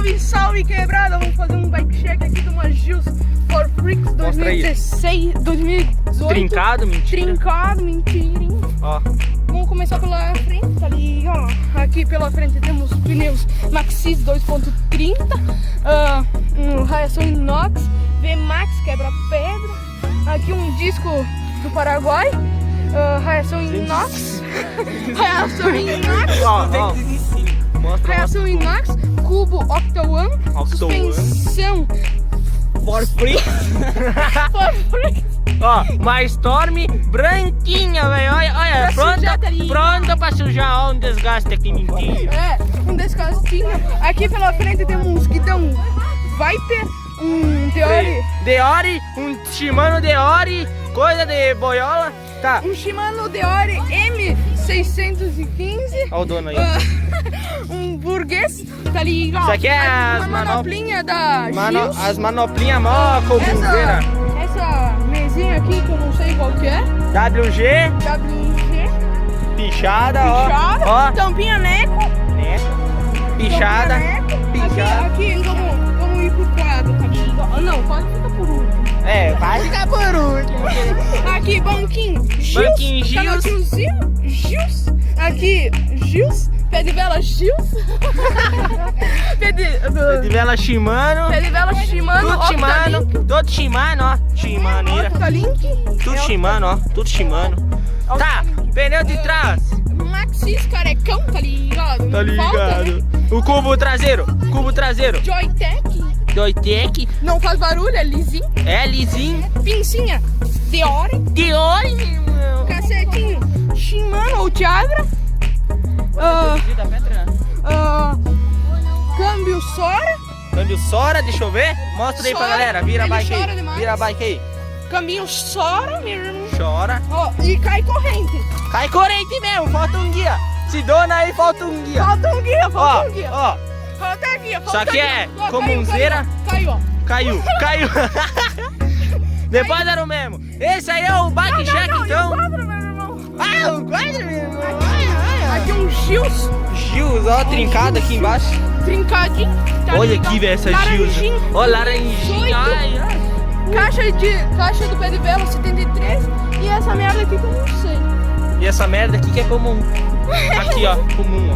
Salve, salve quebrada! Vamos fazer um bike check aqui de uma Gills for Freaks 2016, 2018. Trincado, mentira. Trincado, mentira, hein? Ó. Vamos começar pela frente, tá ali, ó. Aqui pela frente temos pneus Maxxis 2.30, raiação inox, VMAX quebra-pedra. Aqui um disco do Paraguai, raiação inox, raiação inox. Mostra, Reação inox, cubo Octa One, suspensão For free. for free. Ó, uma Storm branquinha, velho. Olha, pronta pra sujar. Ó, um desgaste aqui, mentira. Um desgastinho. Aqui pela frente temos um guidão Viper, um Deore, um Shimano Deore, coisa de boiola. Tá. Um Shimano Deore M615. Olha o dono aí. Um burguês, tá ali, ó. Isso aqui é uma manoplinha da Gills. As manoplinhas mó comunzeira. Essa mesinha aqui que eu não sei qual que é. WG. Pichada, ó. Tampinha Neco. Pichada. Aqui, vamos ir pro quadro. Não, pode ficar por último. Vai ficar por último. Aqui, banquinho Gills. Aqui, Gills. Pé de vela Gills. Pé de vela Shimano. Todo Shimano, ó. Shimaneira. Tudo Shimano, ó. Tudo Shimano. Tá, pneu de trás. Maxxis carecão, tá ligado? Tá ligado. O cubo traseiro. Joytech. Não faz barulho, é lisinho. Lisinho. Pincinha Deore, meu irmão. Cacetinho Shimano ou Tiagra. Câmbio Sora. Deixa eu ver. Mostra aí pra galera. Vira a bike aí. Câmbio Sora, meu irmão. Chora. Ó, e cai corrente. Cai corrente mesmo, falta um guia. Se dona aí, falta um guia. Falta um guia. Ó. Falta guia. Isso aqui é comunzeira. Caiu. Depois era o mesmo. Esse aí é o bike check, então. O quadro, meu irmão. O quadro, meu irmão. Aqui um Gills, ó, trincado aqui embaixo. Trincadinho. Tá olha ligado? aqui, velho, essa Gills. Ó, laranjinha. Ai. Caixa do pé de vela 73. E essa merda aqui que eu não sei. E essa merda aqui que é comum. Aqui, ó, comum, ó.